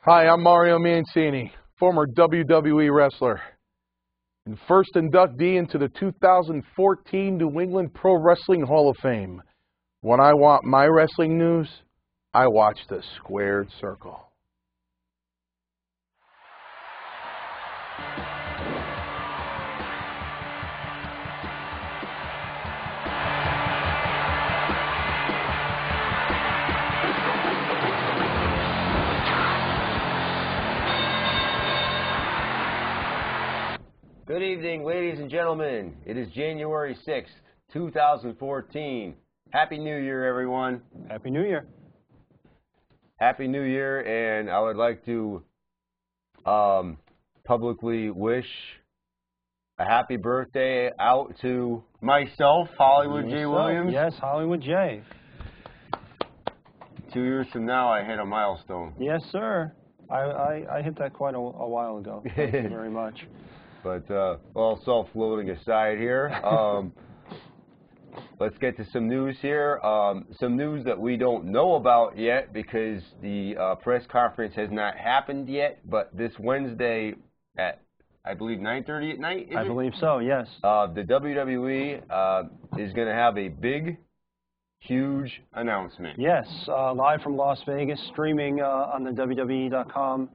Hi, I'm Mario Mancini, former WWE wrestler, and first inductee into the 2014 New England Pro Wrestling Hall of Fame. When I want my wrestling news, I watch the Squared Circle. Good evening, ladies and gentlemen. It is January 6th, 2014. Happy New Year, everyone. Happy New Year. Happy New Year, and I would like to publicly wish a happy birthday out to myself, Hollywood J. Williams. Yes, Hollywood J. 2 years from now, I hit a milestone. Yes, sir. I hit that quite a while ago. Thank you very much. But all self-loading aside here, let's get to some news here. Some news that we don't know about yet because the press conference has not happened yet. But this Wednesday at, I believe, 9:30 at night, I believe so, yes. The WWE is going to have a big, huge announcement. Yes, live from Las Vegas, streaming on the WWE.com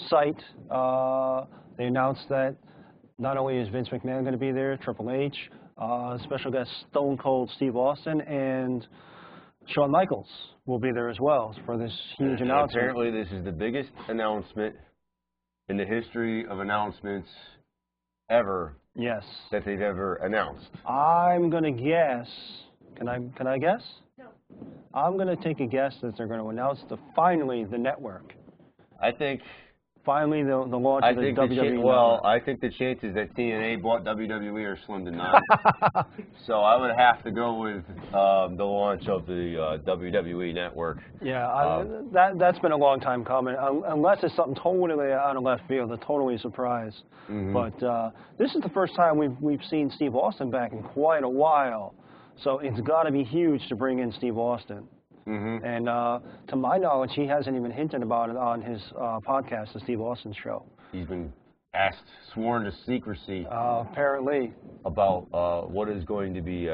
site. They announced that not only is Vince McMahon going to be there, Triple H, special guest Stone Cold Steve Austin, and Shawn Michaels will be there as well for this huge announcement. Apparently this is the biggest announcement in the history of announcements ever. Yes. That they've ever announced. I'm going to guess. Can I guess? No. I'm going to take a guess that they're going to announce finally the network. I think. Finally, the launch of the WWE. Well, I think the chances that TNA bought WWE are slim to none. So I would have to go with the launch of the WWE network. Yeah, that's been a long time coming. Unless it's something totally out of left field, a totally surprise. Mm-hmm. But this is the first time we've seen Steve Austin back in quite a while. So it's got to be huge to bring in Steve Austin. Mm-hmm. And to my knowledge, he hasn't even hinted about it on his podcast, The Steve Austin Show. He's been sworn to secrecy. Apparently. About what is going to be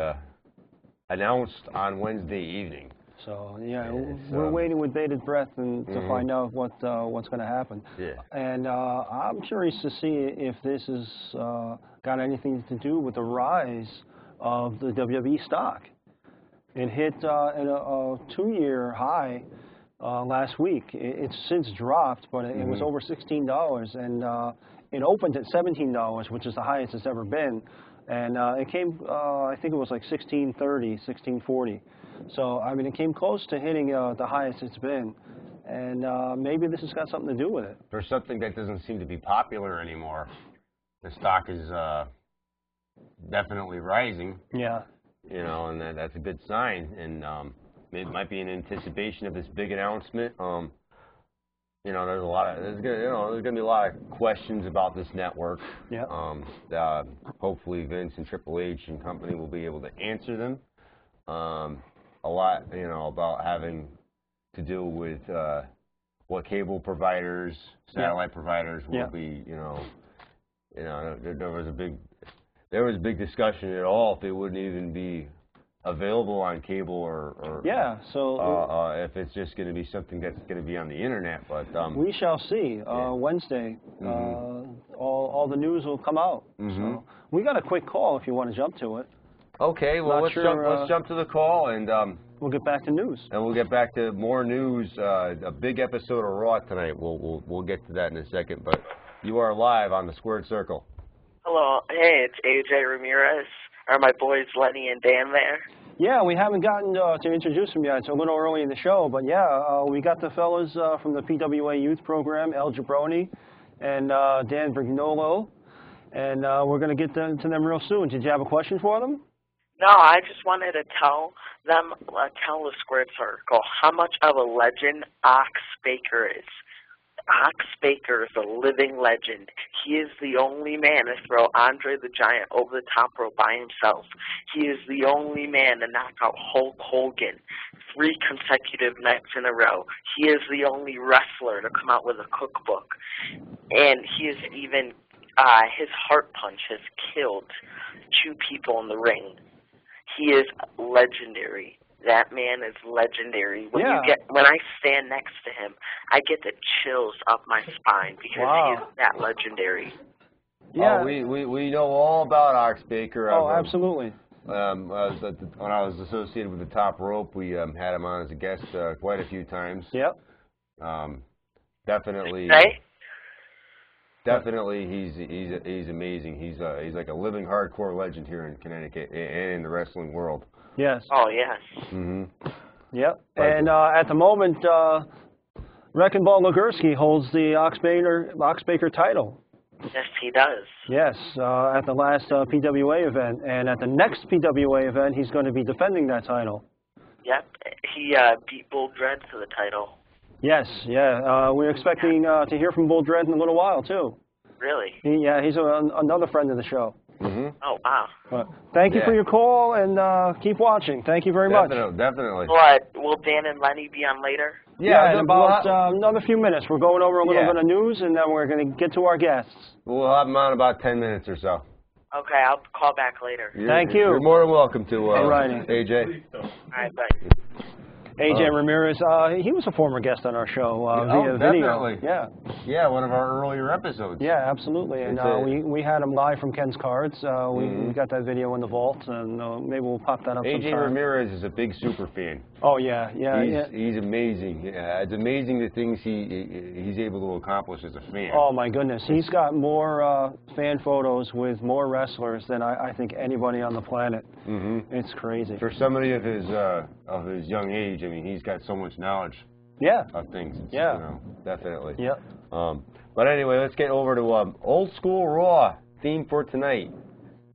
announced on Wednesday evening. So, yeah, we're waiting with bated breath to find out what's going to happen. Yeah. And I'm curious to see if this has got anything to do with the rise of the WWE stock. It hit a 2-year high last week. It's since dropped, but it was over $16, and it opened at $17, which is the highest it's ever been. And it came, I think it was like $16.30, $16.40. So, I mean, it came close to hitting the highest it's been. And maybe this has got something to do with it. For something that doesn't seem to be popular anymore, the stock is definitely rising. Yeah. You know, and that's a good sign, and it might be in anticipation of this big announcement. You know, there's gonna be a lot of questions about this network. Yeah. Hopefully, Vince and Triple H and company will be able to answer them. A lot, you know, about having to do with what cable providers, satellite providers will be. You know, there was a big discussion at all if they wouldn't even be available on cable or if it's just going to be something that's going to be on the internet. But we shall see. Wednesday, all the news will come out. So we got a quick call if you want to jump to it. Okay, well let's jump to the call and we'll get back to news. And we'll get back to more news. A big episode of Raw tonight. We'll get to that in a second. But you are live on the Squared Circle. Hello. Hey, it's AJ Ramirez. Are my boys Lenny and Dan there? Yeah, we haven't gotten to introduce them yet. It's a little early in the show, but yeah, we got the fellas from the PWA Youth Program, Jabroni and Dan Brignolo, and we're going to get to them real soon. Did you have a question for them? No, I just wanted to tell the Squared Circle how much of a legend Ox Baker is. Ox Baker is a living legend. He is the only man to throw Andre the Giant over the top rope by himself. He is the only man to knock out Hulk Hogan 3 consecutive nights in a row. He is the only wrestler to come out with a cookbook. And he is even, his heart punch has killed 2 people in the ring. He is legendary. That man is legendary. When I stand next to him, I get the chills up my spine because he is that legendary. Yeah. Oh, we know all about Ox Baker. Oh, absolutely. When I was associated with the Top Rope, we had him on as a guest quite a few times. Yep. Definitely. Right? Definitely, he's amazing. He's like a living hardcore legend here in Connecticut and in the wrestling world. Yes. Oh, yes. Mm-hmm. Yep. And at the moment, Wrecking Ball Legursky holds the Ox Baker title. Yes, he does. Yes, at the last PWA event. And at the next PWA event, he's going to be defending that title. Yep. He beat Bull Dread for the title. Yes, yeah. We're expecting to hear from Bull Dread in a little while, too. Really? He's another friend of the show. Mm-hmm. Oh, wow. Thank you for your call, and keep watching. Thank you very much. Definitely. Will Dan and Lenny be on later? Yeah, in about another few minutes. We're going over a little bit of news, and then we're going to get to our guests. We'll have them on about 10 minutes or so. Okay, I'll call back later. Thank you. You're more than welcome to, AJ. All right, bye. AJ Ramirez, he was a former guest on our show via definitely. video. Yeah, one of our earlier episodes. Yeah, absolutely. And we had him live from Ken's Cards. We got that video in the vault, and maybe we'll pop that up sometime. AJ Ramirez is a big super fan. Oh, yeah. He's amazing. Yeah, it's amazing the things he's able to accomplish as a fan. Oh, my goodness. He's got more fan photos with more wrestlers than I think anybody on the planet. Mm-hmm. It's crazy. For somebody of his young age, I mean, he's got so much knowledge of things. It's, definitely. Yep. But anyway, let's get over to Old School Raw theme for tonight.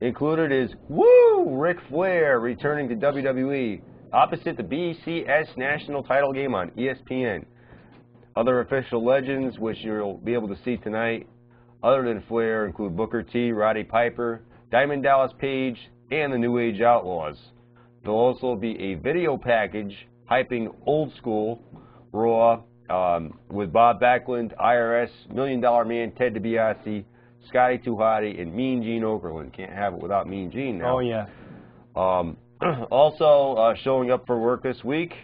Included is Ric Flair returning to WWE opposite the BCS National Title game on ESPN. Other official legends which you'll be able to see tonight, other than Flair, include Booker T, Roddy Piper, Diamond Dallas Page, and the New Age Outlaws. There'll also be a video package hyping Old School Raw with Bob Backlund, IRS, $1 Million Man, Ted DiBiase, Scotty 2 Hotty, and Mean Gene Okerlund. Can't have it without Mean Gene now. Oh, yeah. Also showing up for work this week,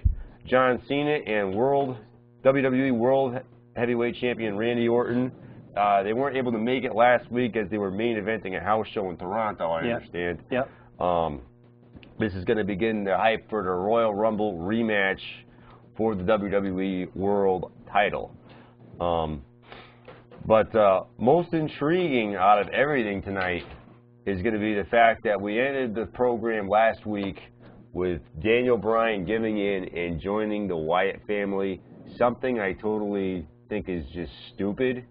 John Cena and WWE World Heavyweight Champion Randy Orton. They weren't able to make it last week as they were main eventing a house show in Toronto, I understand. Yep. This is going to begin the hype for the Royal Rumble rematch for the WWE World title. But most intriguing out of everything tonight is going to be the fact that we ended the program last week with Daniel Bryan giving in and joining the Wyatt family, something I totally think is just stupid.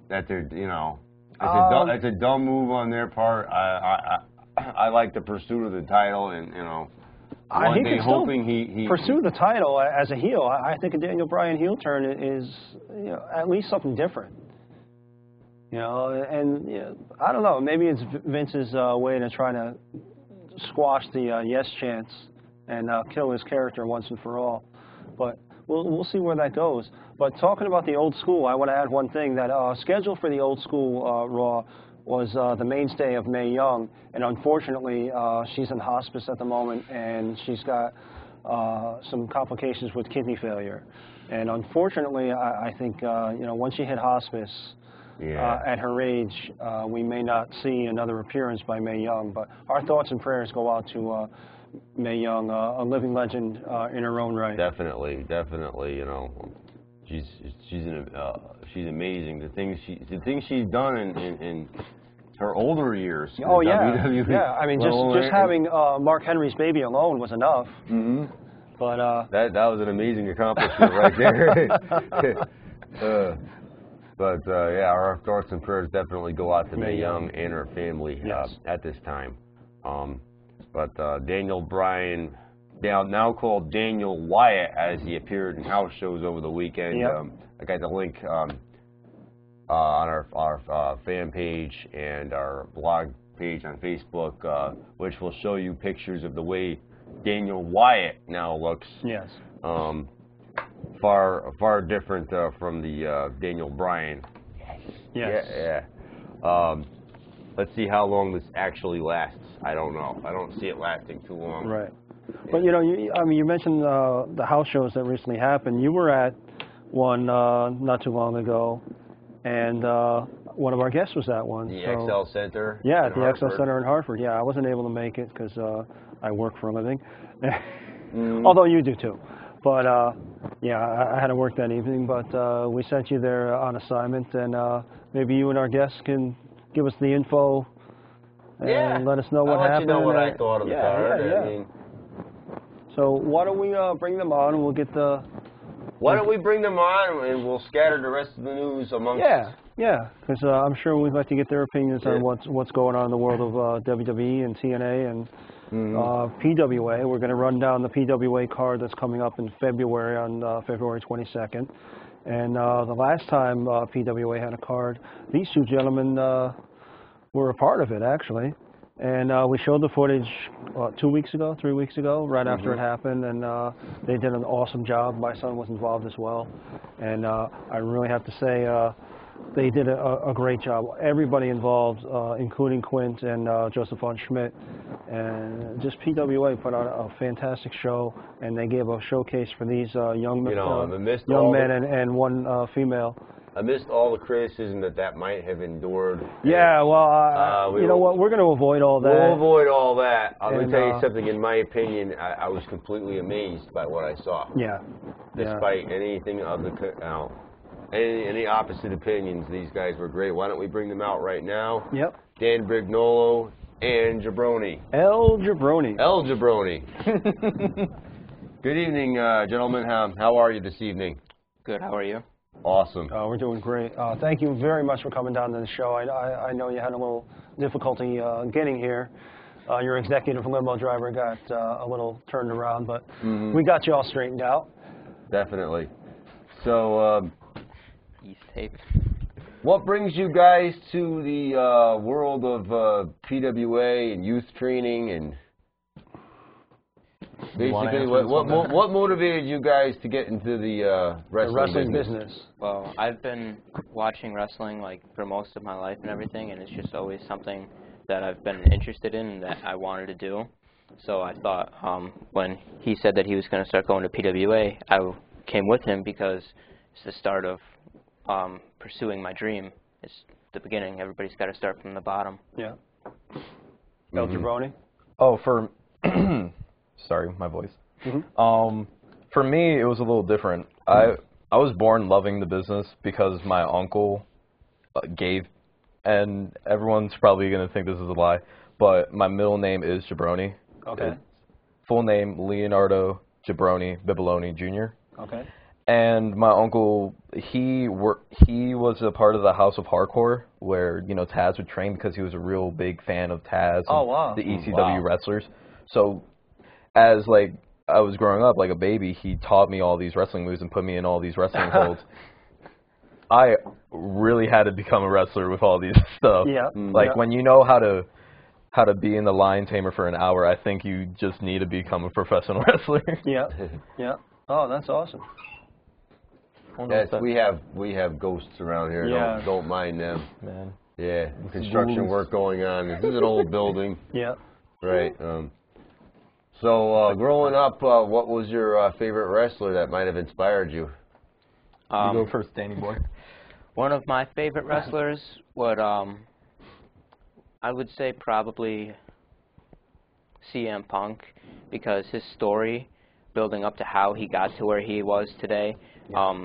That they're, it's a dumb move on their part. I like the pursuit of the title, and one day hoping he pursue the title as a heel. I think a Daniel Bryan heel turn is at least something different. And I don't know. Maybe it's Vince's way to try to squash the yes chance and kill his character once and for all. But we'll see where that goes. But talking about the Old School, I want to add one thing. That schedule for the Old School Raw was the mainstay of Mae Young, and unfortunately she's in hospice at the moment, and she's got some complications with kidney failure. And unfortunately, I think once she hit hospice at her age, we may not see another appearance by Mae Young. But our thoughts and prayers go out to Mae Young, a living legend in her own right. Definitely. She's amazing. The things she's done in her older years. Oh yeah, WWE. yeah. I mean, just having Mark Henry's baby alone was enough. Mm-hmm. But that was an amazing accomplishment right there. Our thoughts and prayers definitely go out to Mae Young and her family at this time. But Daniel Bryan now called Daniel Wyatt, as he appeared in house shows over the weekend. Yep. I got the link on our fan page and our blog page on Facebook, which will show you pictures of the way Daniel Wyatt now looks. Yes. Far different from the Daniel Bryan. Yes. Yeah. Let's see how long this actually lasts. I don't know. I don't see it lasting too long. Right. But you know, you mentioned the house shows that recently happened. You were at one not too long ago, and one of our guests was at one. The XL Center. Yeah, at the Hartford. XL Center in Hartford. Yeah, I wasn't able to make it because I work for a living, although you do too. But yeah, I had to work that evening. But we sent you there on assignment, and maybe you and our guests can give us the info and let us know what happened. I'll let you know what I thought of the card. Yeah. I mean, so why don't we bring them on, and we'll get the... Why don't we bring them on, and we'll scatter the rest of the news amongst... Yeah, because I'm sure we'd like to get their opinions on what's going on in the world of WWE and TNA and PWA. We're going to run down the PWA card that's coming up in February on February 22nd. And the last time PWA had a card, these two gentlemen were a part of it, actually. And we showed the footage 3 weeks ago, right after it happened, and they did an awesome job. My son was involved as well, and I really have to say they did a great job. Everybody involved, including Quint and Joseph von Schmidt, and just PWA put on a fantastic show, and they gave a showcase for these young men and one female. I missed all the criticism that might have endured. Yeah, well, you know what? We're going to avoid all that. We'll avoid all that. I'm going to tell you something. In my opinion, I was completely amazed by what I saw. Yeah. Despite anything of the any opposite opinions, these guys were great. Why don't we bring them out right now? Yep. Dan Brignolo and Jabroni. El Jabroni. El Jabroni. Good evening, gentlemen. How are you this evening? Good. How are you? Awesome. We're doing great. Thank you very much for coming down to the show. I know you had a little difficulty getting here. Your executive limo driver got a little turned around, but we got you all straightened out. Definitely. So, East tape. what brings you guys to the world of PWA and youth training and basically what motivated you guys to get into the wrestling business? Well, I've been watching wrestling like for most of my life and everything, and it's just always something that I've been interested in and that I wanted to do. So I thought when he said that he was going to start going to PWA, I came with him because it's the start of pursuing my dream. It's the beginning. Everybody's got to start from the bottom. Yeah. El Jabroni? Oh, for... Sorry, my voice. For me, it was a little different. I was born loving the business because my uncle gave, and everyone's probably going to think this is a lie, but my middle name is Jabroni. Okay. It's full name, Leonardo Jabroni Bibiloni Jr. Okay. And my uncle, he was a part of the House of Hardcore where, you know, Taz would train because he was a real big fan of Taz and the ECW wrestlers. So as, like, I was growing up like a baby, he taught me all these wrestling moves and put me in all these wrestling holds. I really had to become a wrestler with all these stuff. Yeah. Like, when you know how to be in the lion tamer for an hour, I think you just need to become a professional wrestler. Yeah. Yeah. Oh, that's awesome. Yes, we have ghosts around here. Yeah. Don't mind them. Man. Yeah, construction work going on. This is an old building. Yeah. Right. So growing up, what was your favorite wrestler that might have inspired you? You go first, Danny boy. One of my favorite wrestlers would, I would say probably CM Punk, because his story building up to how he got to where he was today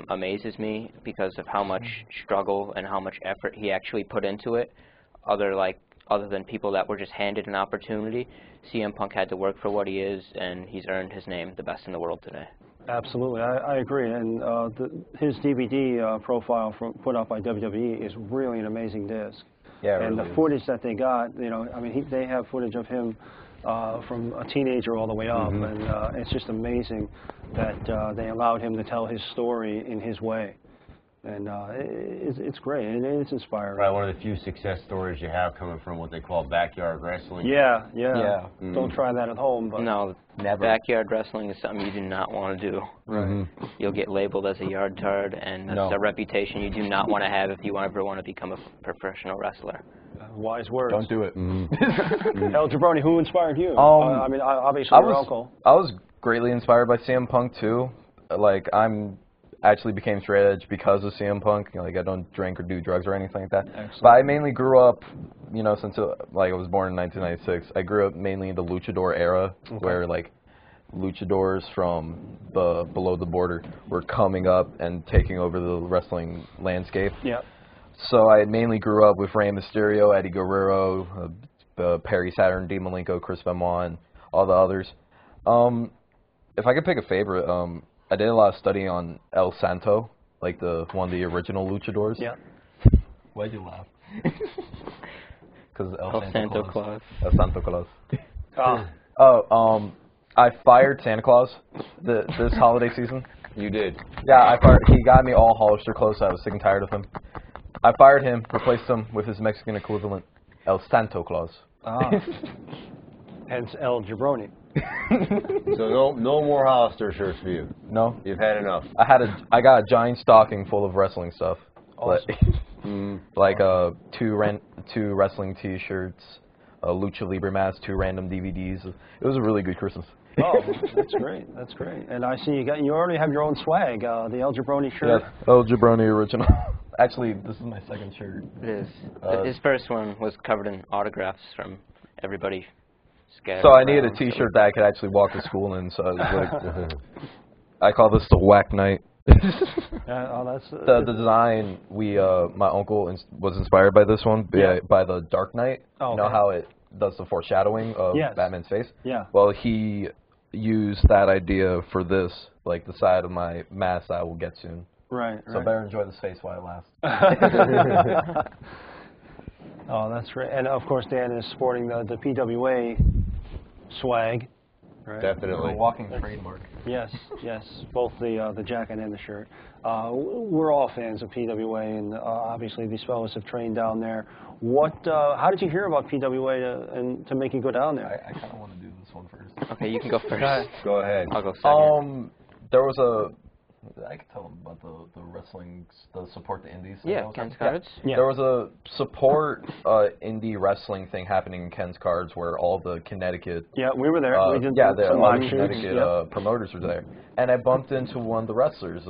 amazes me because of how much struggle and how much effort he actually put into it. Other than people that were just handed an opportunity, CM Punk had to work for what he is, and he's earned his name the best in the world today. Absolutely, I agree. And his DVD profile put out by WWE is really an amazing disc. Yeah, and really the footage that they got, you know, I mean, they have footage of him from a teenager all the way up, and it's just amazing that they allowed him to tell his story in his way. And it's great, and it's inspiring. Probably one of the few success stories you have coming from what they call backyard wrestling. Yeah. Don't try that at home. But no, never. Backyard wrestling is something you do not want to do. Right. You'll get labeled as a yard tard, and that's a reputation you do not want to have if you ever want to become a professional wrestler. Wise words. Don't do it. El Jabroni, who inspired you? I mean, obviously your uncle. I was greatly inspired by CM Punk too. Like actually became straight edge because of CM Punk. You know, like I don't drink or do drugs or anything like that. Excellent. But I mainly grew up, you know, since like I was born in 1996. I grew up mainly in the luchador era, where like luchadors from below the border were coming up and taking over the wrestling landscape. Yeah. So I mainly grew up with Rey Mysterio, Eddie Guerrero, Perry Saturn, Dean Malenko, Chris Benoit, and all the others. If I could pick a favorite, I did a lot of studying on El Santo, like one of the original luchadors. Yeah. Why'd you laugh? Because El Santo Claus. El Santo Claus. I fired Santa Claus this holiday season. You did? Yeah, he got me all Hollister clothes, so I was sick and tired of him. I fired him, replaced him with his Mexican equivalent, El Santo Claus. Hence El Jabroni. So no more Hollister shirts for you. No, you've had enough. I got a giant stocking full of wrestling stuff. Awesome. Like two wrestling T-shirts, a lucha libre mask, 2 random DVDs. It was a really good Christmas. Oh, that's great. That's great. And I see you already have your own swag, the El Jabroni shirt. Yes, El Jabroni original. Actually, this is my second shirt. It is. His first one was covered in autographs from everybody scattered So I needed a around, T-shirt that I could actually walk to school in. So I was like, I call this the Whack Night. The design, my uncle was inspired by this one, by the Dark Knight. Oh, you know how it does the foreshadowing of Batman's face? Yeah. Well, he used that idea for this, like the side of my mask I will get soon. Right. So better enjoy this face while it lasts. Oh, that's great. And of course, Dan is sporting the PWA swag. Right? Definitely. A walking trademark. Yes, both the jacket and the shirt. We're all fans of PWA, and obviously these fellows have trained down there. How did you hear about PWA to make you go down there? I kind of want to do this one first. Okay, you can go first. Go ahead. I'll go second. There was I could tell them about the wrestling, the support the indies. Yeah, Ken's Cards. Yeah. There was a support indie wrestling thing happening in Ken's Cards where all the Connecticut. Yeah, we were there. We did all some live the shoots. Connecticut promoters were there, and I bumped into one of the wrestlers,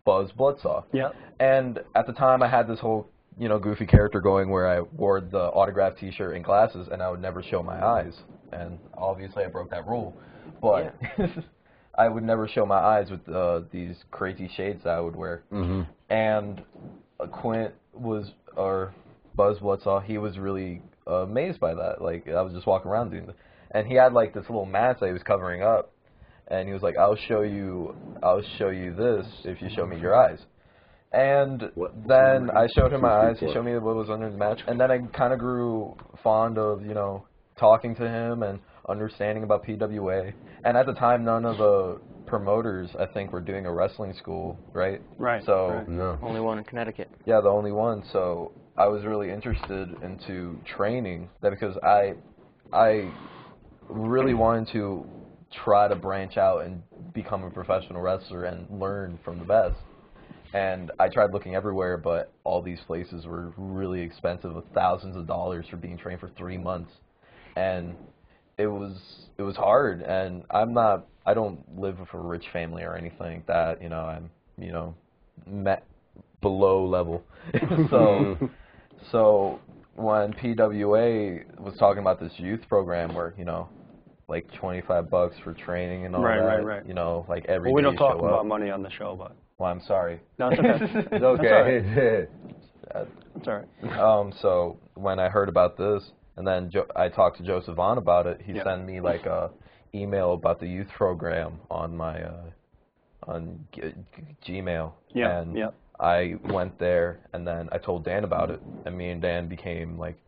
Buzz Bloodsaw. Yeah. And at the time, I had this whole goofy character going where I wore the autographed T-shirt and glasses, and I would never show my eyes. And obviously, I broke that rule, but. Yeah. I would never show my eyes with these crazy shades that I would wear. And Quint or Buzz Bloodsaw, he was really amazed by that. Like, I was just walking around doing that. And he had, like, this little mask that he was covering up. And he was like, I'll show you this if you show me your eyes. And then I showed him my eyes. He showed me what was under the mask. And then I kind of grew fond of, talking to him and understanding about PWA. And at the time, none of the promoters, I think, were doing a wrestling school, right? Right. So No. Only one in Connecticut. Yeah, the only one. So I was really interested into training that because I really wanted to try to branch out and become a professional wrestler and learn from the best. And I tried looking everywhere, but all these places were really expensive, with thousands of dollars for being trained for 3 months. And it was hard, and I don't live with a rich family or anything like that, I'm, below level. So when PWA was talking about this youth program where, like $25 for training and all that, right. like every day we don't you talk show about up. money on the show, but. Well, I'm sorry. No, it's okay. It's okay. It's all right. So when I heard about this, and then I talked to Joe Savant about it. He sent me like a email about the youth program on my on Gmail. Yeah. And I went there, and then I told Dan about it, and me and Dan became like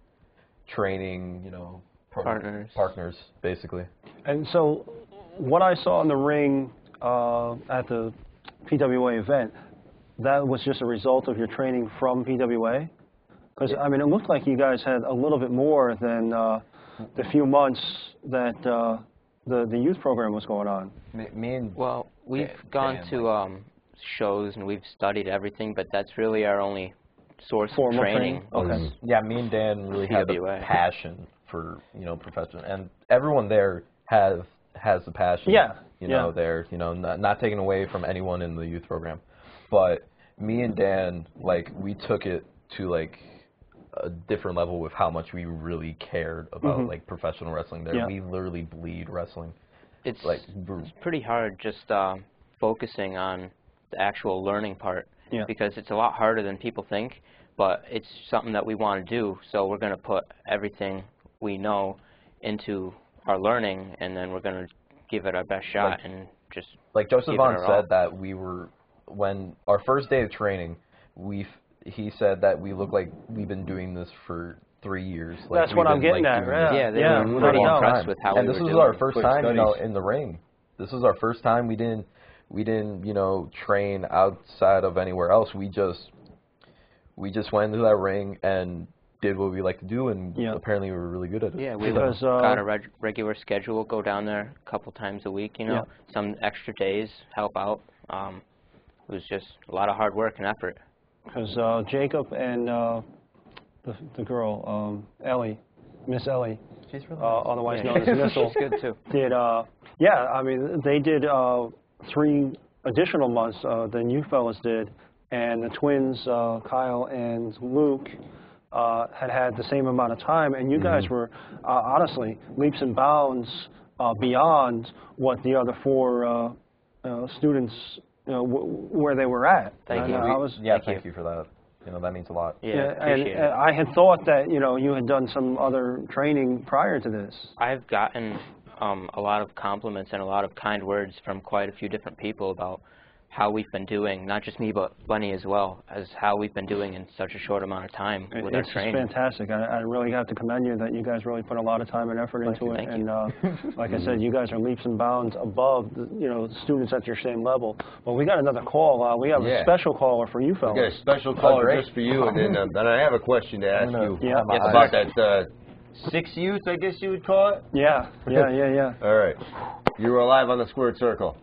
training, Partners, basically. And so what I saw in the ring at the PWA event, that was just a result of your training from PWA? Because, I mean, it looked like you guys had a little bit more than the few months that the youth program was going on. Well, we've gone to shows and we've studied everything, but that's really our only source of training. Okay. Yeah, me and Dan really had a passion for, professional, and everyone there has the passion. Yeah. There, not taken away from anyone in the youth program, but me and Dan, we took it to a different level with how much we really cared about professional wrestling there. We literally bleed wrestling. It's pretty hard just focusing on the actual learning part because it's a lot harder than people think, but it's something that we want to do, so we're going to put everything we know into our learning, and then we're going to give it our best shot and just like Joseph Vaughn said that when our first day of training, he said that we look like we've been doing this for 3 years. That's what I'm getting at. Yeah, they were pretty impressed with how we were doing. And this was our first time, in the ring. This was our first time. We didn't, train outside of anywhere else. We just went into that ring and did what we like to do, and apparently we were really good at it. Yeah, we got a regular schedule, go down there a couple times a week, some extra days, help out. It was just a lot of hard work and effort. Because Jacob and the girl, Ellie, Miss Ellie, she's really otherwise known as Missile, she's good too. Did, I mean, they did 3 additional months than you fellas did, and the twins, Kyle and Luke, had the same amount of time, and you guys were honestly leaps and bounds beyond what the other 4 students, where they were at. Thank you. Thank you for that. That means a lot. Yeah, appreciate it. I had thought that you had done some other training prior to this. I've gotten a lot of compliments and a lot of kind words from quite a few different people about how we've been doing, not just me, but Bunny as well, as how we've been doing in such a short amount of time with our training. It's fantastic. I really have to commend you that you guys really put a lot of time and effort into it. And like I said, you guys are leaps and bounds above, students at your same level. Well, we got another call. We have a special caller for you fellas. We got a special caller just for you, and then I have a question to ask you about that 6 youth, I guess you would call it? Yeah. All right. You were live on the Squared Circle.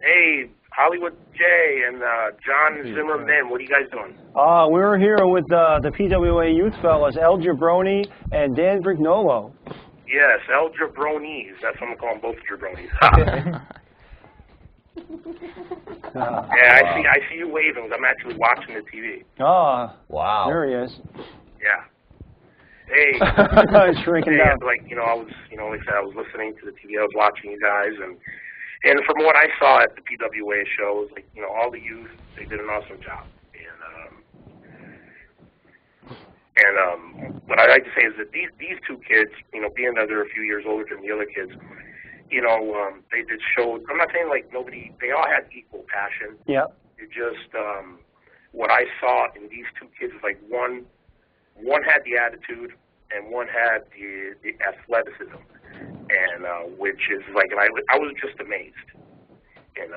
Hey, Hollywood J and John Zimmerman, what are you guys doing? We're here with the PWA youth fellas, El Jabroni and Dan Brignolo. Yes, El Jabronis. That's what I'm calling both Jabronis. I see you waving. I'm actually watching the TV. Wow. There he is. Yeah. Hey. He's shrinking down. I was, like I said, I was listening to the TV. I was watching you guys, and from what I saw at the PWA show, it was all the youth, they did an awesome job. And what I like to say is that these 2 kids, being that they're a few years older than the other kids, they did show. I'm not saying nobody. They all had equal passion. Yeah. It just what I saw in these 2 kids is one had the attitude and one had the athleticism. And which is and I was just amazed, and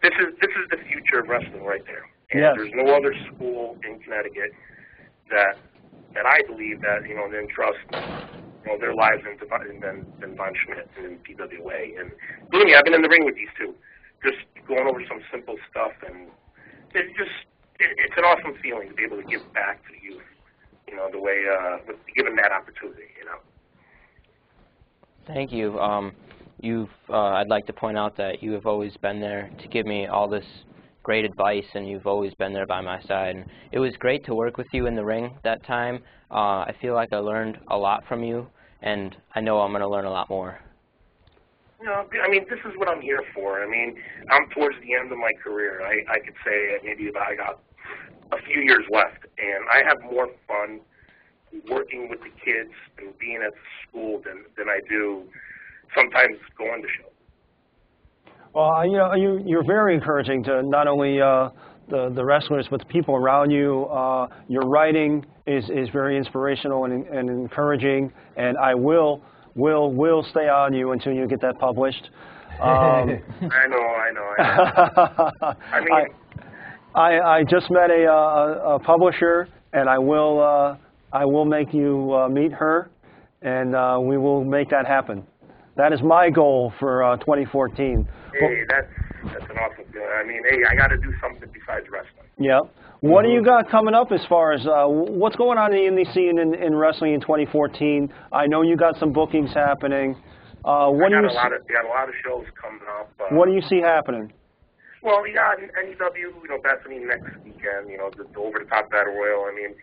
this is the future of wrestling right there. And there's no other school in Connecticut that I believe that then trust their lives than Von Schmidt and PWA. And believe me, I've been in the ring with these 2, just going over some simple stuff, and it's an awesome feeling to be able to give back to the youth, the way given that opportunity, Thank you. I'd like to point out that you have always been there to give me all this great advice, and you've always been there by my side. And it was great to work with you in the ring that time. I feel like I learned a lot from you, and I know I'm going to learn a lot more. This is what I'm here for. I'm towards the end of my career. I could say maybe I got a few years left, and I have more fun working with the kids and being at the school than I do sometimes going to shows. Well, you're very encouraging to not only the wrestlers, but the people around you. Your writing is very inspirational and encouraging, and I will stay on you until you get that published. I know. I mean, I just met a publisher, and I will make you meet her, and we will make that happen. That is my goal for 2014. Hey, that's an awesome feeling. I mean, hey, I got to do something besides wrestling. Yeah. What do you got coming up as far as what's going on in the indie scene in wrestling in 2014? I know you got some bookings happening. I got a lot of shows coming up. What do you see happening? Well, we got NEW, Bethany next weekend, the over-the-top battle royal. I mean,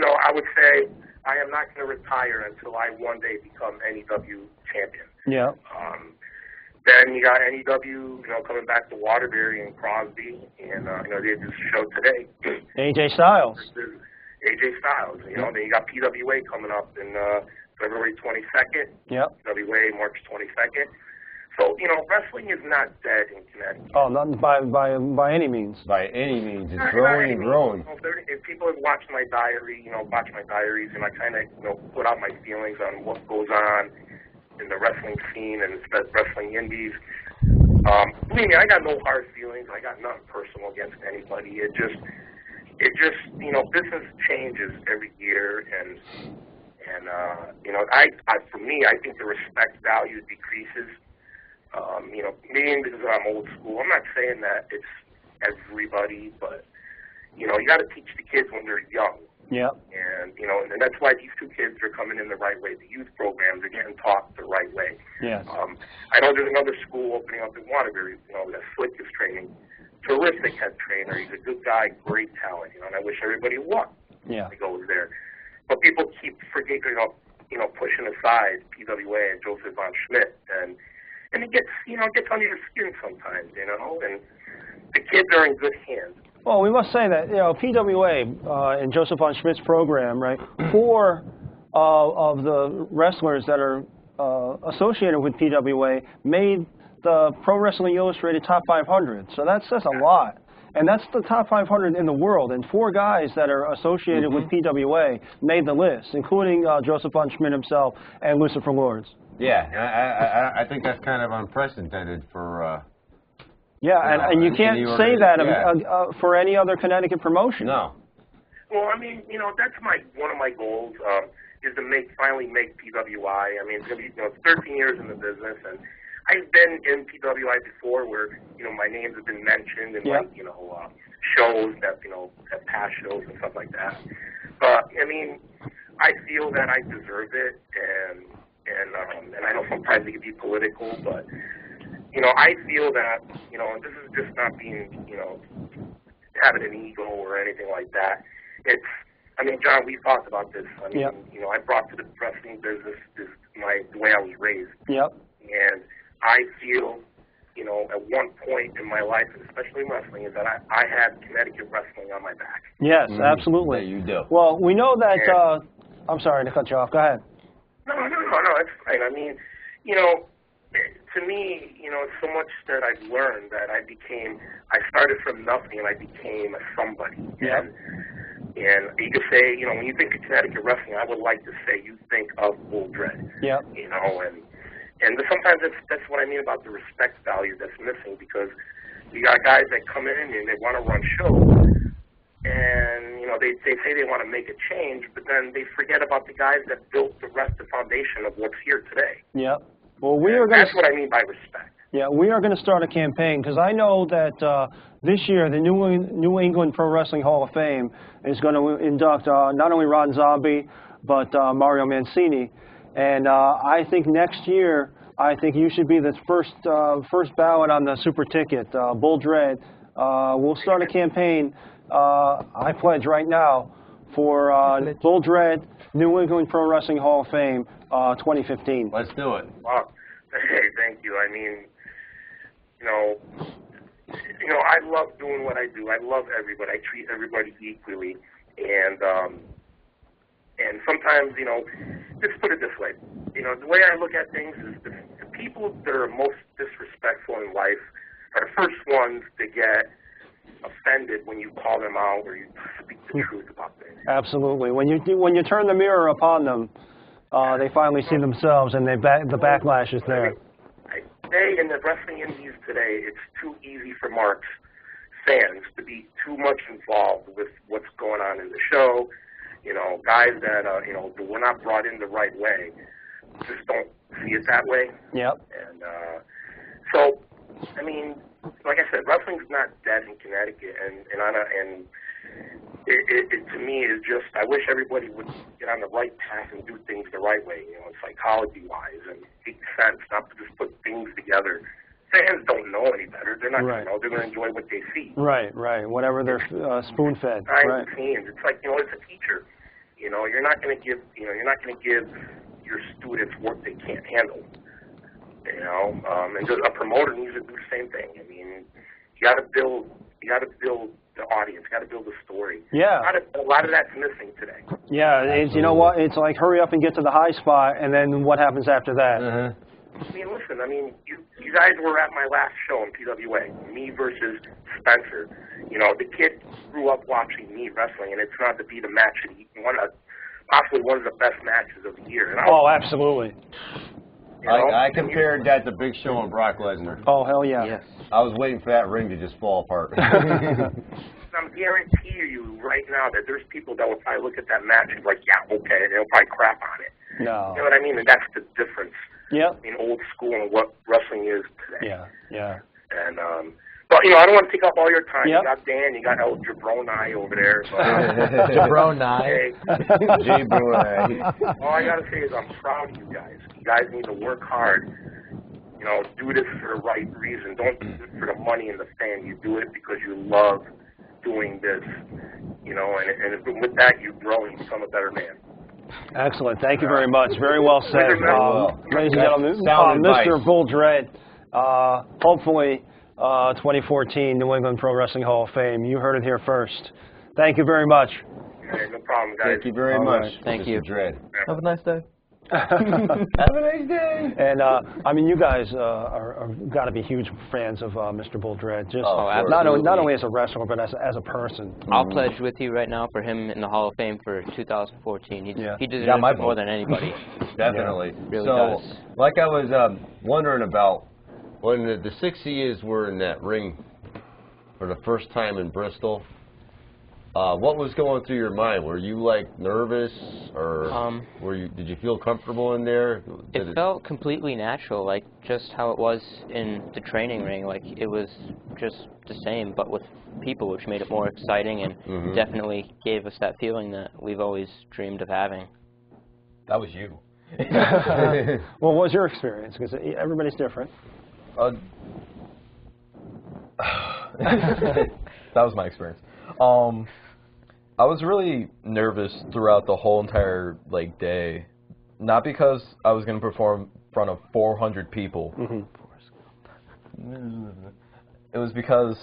I would say I am not going to retire until I one day become NEW champion. Yeah. Then you got NEW, coming back to Waterbury and Crosby, and they did this show today. AJ Styles. AJ Styles. Then you got PWA coming up in February 22nd. Yep. PWA March 22nd. So wrestling is not dead in Connecticut. Oh, not by any means. By any means, it's growing and growing. If people have watched my diary, watch my diaries, and I kind of put out my feelings on what goes on in the wrestling scene and wrestling indies. Believe me, I got no hard feelings. I got nothing personal against anybody. It just business changes every year, and for me, I think the respect value decreases. Me because I'm old school. I'm not saying that it's everybody, but you got to teach the kids when they're young. Yeah. And that's why these two kids are coming in the right way. The youth programs are getting taught the right way. Yes. I know there's another school opening up in Waterbury, that Slick is training. Terrific head trainer. He's a good guy, great talent, and I wish everybody luck. Yeah. That goes there. But people keep forgetting, pushing aside PWA and Joseph von Schmidt, and it gets, gets under your skin sometimes, and the kids are in good hands. Well, we must say that, PWA and Joseph von Schmidt's program, right, 4 of the wrestlers that are associated with PWA made the Pro Wrestling Illustrated Top 500. So that says a lot. And that's the top 500 in the world. And 4 guys that are associated with PWA made the list, including Joseph von Schmidt himself and Lucifer Lords. Yeah, I think that's kind of unprecedented for... Yeah, and you can't say that for any other Connecticut promotion. No. Well, I mean, that's one of my goals is to finally make PWI. I mean, it's going to be 13 years in the business, and I've been in PWI before where my names have been mentioned in shows that at past shows and stuff like that. But I mean, I feel that I deserve it, and I know sometimes it can be political, but. I feel that, and this is just not being, having an ego or anything like that. John, we talked about this. I brought to the wrestling business the way I was raised. Yep. And I feel, at one point in my life, and especially wrestling, is that I had Connecticut wrestling on my back. Yes, absolutely. Yeah, you do. Well, we know that, I'm sorry to cut you off. Go ahead. No, it's fine. I mean, to me, so much that I've learned that I started from nothing and I became a somebody. Yep. And you could say, when you think of Connecticut wrestling, I would like to say you think of Bull Dread. Yep. And sometimes that's what I mean about the respect value that's missing, because you got guys that come in and they want to run shows, and they say they want to make a change, but then they forget about the guys that built the foundation of what's here today. Yep. Well, that's what I mean by respect. Yeah, we are going to start a campaign, because I know that this year the New England Pro Wrestling Hall of Fame is going to induct not only Ron Zombie, but Mario Mancini. And I think next year, you should be the first ballot on the super ticket, Bull Dread. We'll start a campaign, I pledge right now, for Bull Dread, New England Pro Wrestling Hall of Fame 2015. Let's do it. Wow. Hey, thank you. I mean, I love doing what I do. I love everybody. I treat everybody equally. And sometimes, just put it this way. The way I look at things is the people that are most disrespectful in life are the first ones to get offended when you call them out or you speak the truth about things. Absolutely. When you turn the mirror upon them, they finally see themselves, and the backlash is there. Today, in the wrestling indies today, it's too easy for Mark's fans to be too much involved with what's going on in the show. You know, guys that, were not brought in the right way just don't see it that way. Yep. And so, I mean, like I said, wrestling's not dead in Connecticut, and it to me is just, I wish everybody would get on the right path and do things the right way, you know, psychology-wise, and make sense, not to just put things together. Fans don't know any better. They're not going to know. They're going to enjoy what they see. Right. Whatever they're spoon-fed. Right. It's like, you know, as a teacher, you know, you're not going to give your students work they can't handle. You know, and just a promoter needs to do the same thing. I mean, you got to build the audience. You got to build a story. Yeah. A lot of that's missing today. Yeah. It's, you know what? It's like hurry up and get to the high spot, and then what happens after that? I mean, listen. I mean, you guys were at my last show in PWA, me versus Spencer. You know, the kid grew up watching me wrestling, and it's not to be the match that he won, possibly one of the best matches of the year. And absolutely. You know? I compared that to Big Show and Brock Lesnar. Oh, hell yeah. Yes. I was waiting for that ring to just fall apart. I'm guarantee you right now that there's people that will probably look at that match and be like, yeah, okay, and they'll probably crap on it. No. You know what I mean? And that's the difference. Yep. In old school and what wrestling is today. Yeah. And, but, you know, I don't want to take up all your time. Yep. You got Dan, you got El Jabroni over there. So, Jabroni. Jabroni. All I got to say is I'm proud of you guys. You guys need to work hard. You know, do this for the right reason. Don't do it for the money and the fame. You do it because you love doing this. You know, and with that, you grow and become a better man. Excellent. Thank you very much. Very well said. Ladies and gentlemen, Mr. Bull Dread, hopefully 2014 New England Pro Wrestling Hall of Fame. You heard it here first. Thank you very much. Hey, no problem, guys. Thank you very much. Thank you. Dread. Have a nice day. Have a nice day. And I mean, you guys are got to be huge fans of Mr. Bull Dread. Just not only as a wrestler, but as a person. I'll pledge with you right now for him in the Hall of Fame for 2014. He deserves it more than anybody. Definitely. Really so, does. like I was wondering about when the 6 years were in that ring for the first time in Bristol. What was going through your mind? Were you like nervous, or did you feel comfortable in there? It felt completely natural, like just how it was in the training ring. Like it was just the same, but with people, which made it more exciting and definitely gave us that feeling that we've always dreamed of having. That was you. Well, what was your experience? Because everybody's different. That was my experience. I was really nervous throughout the whole entire day, not because I was going to perform in front of 400 people. It was because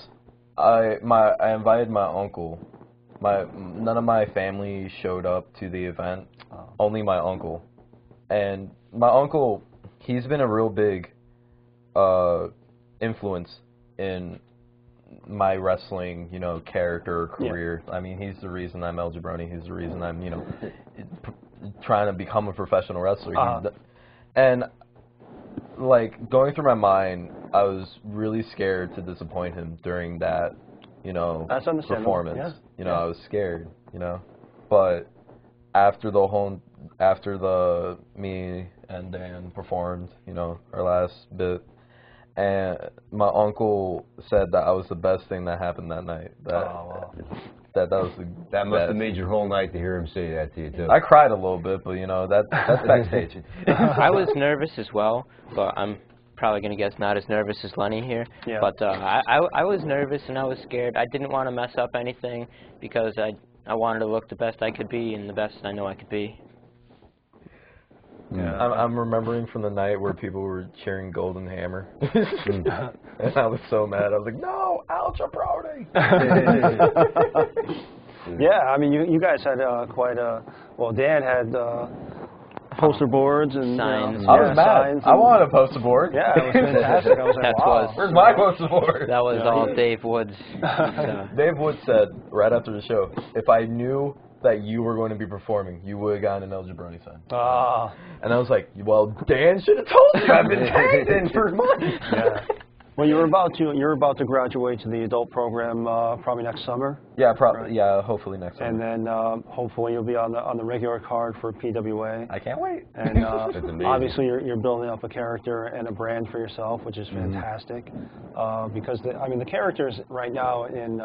I invited my uncle. None of my family showed up to the event. Only my uncle, and my uncle, he's been a real big influence in my wrestling, character, career. Yeah. I mean, he's the reason I'm El Jabroni. He's the reason I'm, trying to become a professional wrestler. And, going through my mind, I was really scared to disappoint him during that, That's performance. Yeah. I was scared, But after me and Dan performed, our last bit, and my uncle said that I was the best thing that happened that night. That was the That must have made your whole night to hear him say that to you, too. I cried a little bit, but, that's backstage. I was nervous as well, but I'm probably going to guess not as nervous as Lenny here. Yeah. But I was nervous and I was scared. I didn't want to mess up anything because I wanted to look the best I could be and the best I know I could be. Yeah. I'm remembering from the night where people were cheering Golden Hammer. And I was so mad. I was like, no, El Jabroni! Yeah, I mean, you guys had quite a... Well, Dan had poster boards and signs. I was mad. I wanted a poster board. Yeah, it was fantastic. I was like, wow. Where's my poster board? That was all Dave Woods. Dave Woods said right after the show, if I knew that you were going to be performing, you would have gotten an El Jabroni sign. And I was like, well, Dan should have told you. I've been tagged in for months. Yeah. Well, you're about to graduate to the adult program probably next summer. Yeah, probably. Yeah, hopefully next summer. And then hopefully you'll be on the regular card for PWA. I can't wait. And obviously you're building up a character and a brand for yourself, which is fantastic. Because the characters right now in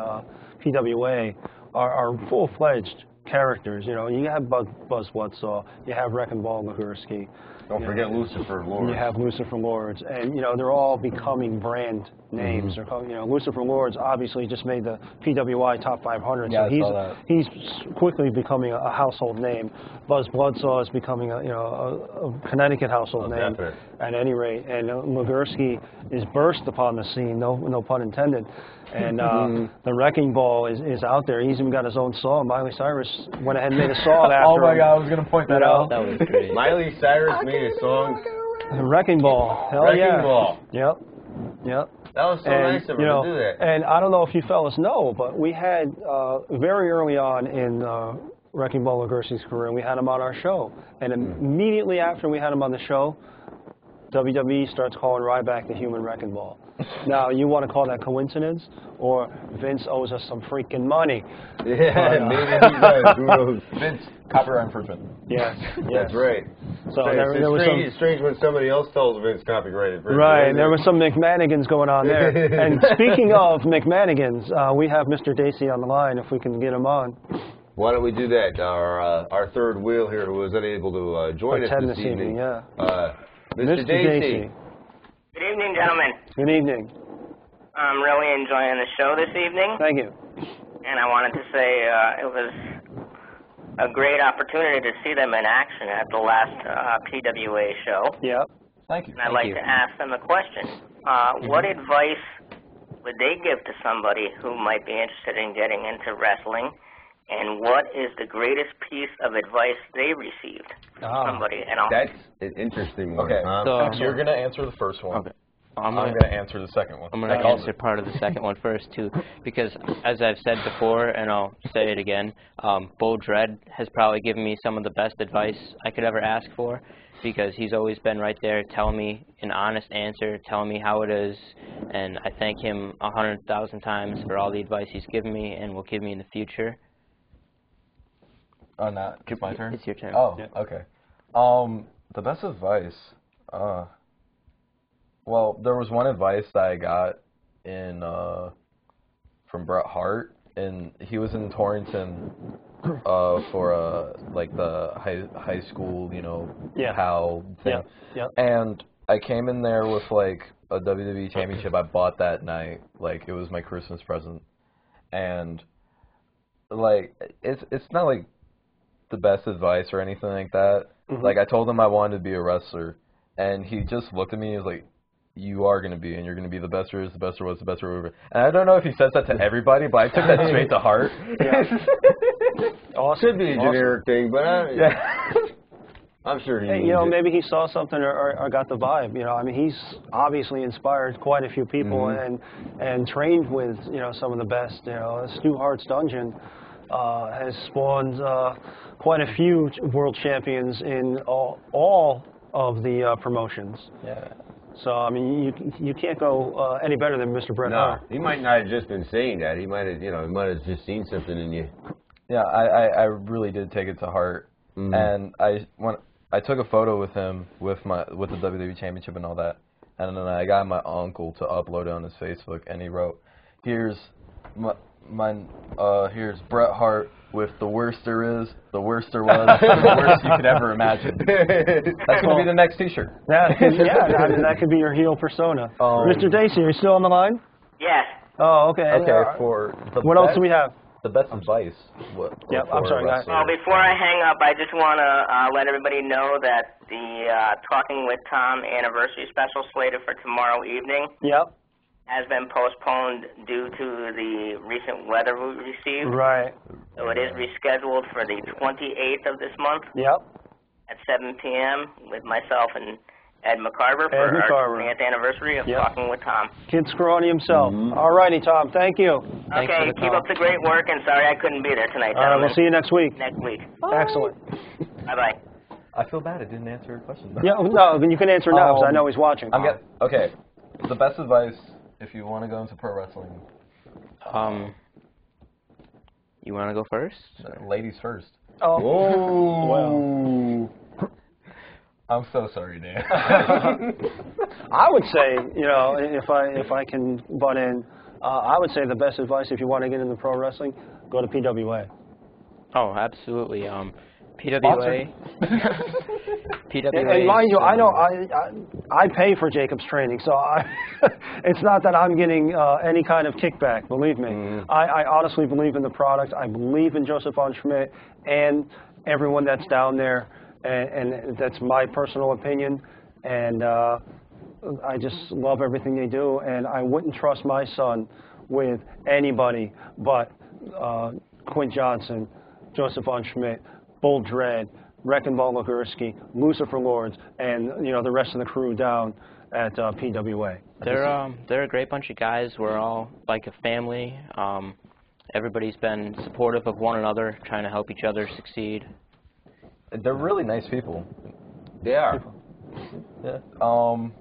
PWA are full-fledged characters. You know, you have Buzz Bloodsaw, you have Wrecking Ball Nagurski. Don't forget Lucifer Lords. You have Lucifer Lords, and you know they're all becoming brand names. You know, Lucifer Lords obviously just made the PWI Top 500, yeah, so he's quickly becoming a household name. Buzz Bloodsaw is becoming a Connecticut household name. Definitely. At any rate, and Nagurski is burst upon the scene, no pun intended. And the Wrecking Ball is out there. He's even got his own song. Miley Cyrus went ahead and made a song after Oh my him. God, I was going to point that out. That was great. Miley Cyrus made a song. The Wrecking Ball. Hell Wrecking yeah. Ball. Yep. Yep. That was so nice of her to do that. And I don't know if you fellas know, but we had very early on in Wrecking Ball Nagurski's career, we had him on our show. And immediately after we had him on the show, WWE starts calling Ryback the Human Wrecking Ball. Now, you want to call that coincidence, or Vince owes us some freaking money? Yeah, maybe he does. Who knows? Vince, copyright infringement. Yes, That's right. So there was it's strange when somebody else tells Vince copyright infringement. Right, there was some McManigans going on there. And speaking of McManigans, we have Mr. Dacey on the line, if we can get him on. Why don't we do that? Our third wheel here was unable to join us this evening. Yeah. Mr. Dacey. Good evening, gentlemen. Good evening. I'm really enjoying the show this evening. Thank you. And I wanted to say it was a great opportunity to see them in action at the last PWA show. Yeah. Thank you. And I'd like to ask them a question. What advice would they give to somebody who might be interested in getting into wrestling? And what is the greatest piece of advice they received from somebody? And That's an interesting one. Okay, So you're going to answer the first one. Okay. I'm going to answer the second one. I'm going to answer part of the second one first, too, because as I've said before, and I'll say it again, Bull Dread has probably given me some of the best advice I could ever ask for, because he's always been right there telling me an honest answer, telling me how it is, and I thank him 100,000 times for all the advice he's given me and will give me in the future. Oh, not it's my turn? It's your turn. Oh, okay. The best advice, well, there was one advice that I got in from Bret Hart, and he was in Torrington for like the high school, you know, PAL thing. Yeah. And I came in there with like a WWE championship I bought that night, like it was my Christmas present, and like it's not like the best advice or anything like that. Like I told him I wanted to be a wrestler, and he just looked at me and was like, "You are going to be, and you're going to be the best there is, the best there was, the best there ever." And I don't know if he says that to everybody, but I took that straight to heart. Awesome. Should be a generic thing, but I'm sure he you know, maybe he saw something or got the vibe. You know, I mean, he's obviously inspired quite a few people and trained with, you know, some of the best. You know, Stu Hart's Dungeon has spawned quite a few world champions in all of the promotions. Yeah. So, I mean, you can't go any better than Mr. Bret Hart. He might not have just been saying that. He might have, you know, he might have just seen something in you. Yeah, I really did take it to heart, and I took a photo with him with the WWE Championship and all that, and then I got my uncle to upload it on his Facebook, and he wrote, "Here's here's Bret Hart with the worst there is, the worst there was, the worst you could ever imagine." That's going to be the next T-shirt. That could be your heel persona. Mr. Dacey, are you still on the line? Yes. Oh, okay. Okay, for the what else do we have? The best advice. I'm sorry, guys. Well, before I hang up, I just want to let everybody know that the Talking with Tom anniversary special slated for tomorrow evening has been postponed due to the recent weather we received. Right. So it is rescheduled for the 28th of this month. Yep. at 7 p.m. with myself and Ed McCarver for our 20th anniversary of Talking with Tom. Kid Scrawny himself. All righty, Tom. Thank you. Okay, keep up the great work, and sorry I couldn't be there tonight, All right, we'll see you next week. Next week. Excellent. Bye-bye. I feel bad I didn't answer your question. Yeah, no, you can answer now because I know he's watching. Okay, the best advice if you want to go into pro wrestling. You want to go first? Ladies first. Oh. Whoa. Well. I'm so sorry, Dan. I would say, if I can butt in, I would say the best advice if you want to get into pro wrestling, go to PWA. Oh, absolutely. PWA. PWA. And mind you, I know I pay for Jacob's training, so it's not that I'm getting any kind of kickback. Believe me, I honestly believe in the product. I believe in Joseph von Schmidt and everyone that's down there, and that's my personal opinion. And I just love everything they do, and I wouldn't trust my son with anybody but Quint Johnson, Joseph von Schmidt, Bull Dread, Wrecking Ball Ligursky, Lucifer Lords, and the rest of the crew down at PWA. They're a great bunch of guys. We're all like a family. Everybody's been supportive of one another, trying to help each other succeed. They're really nice people. They are. Yeah.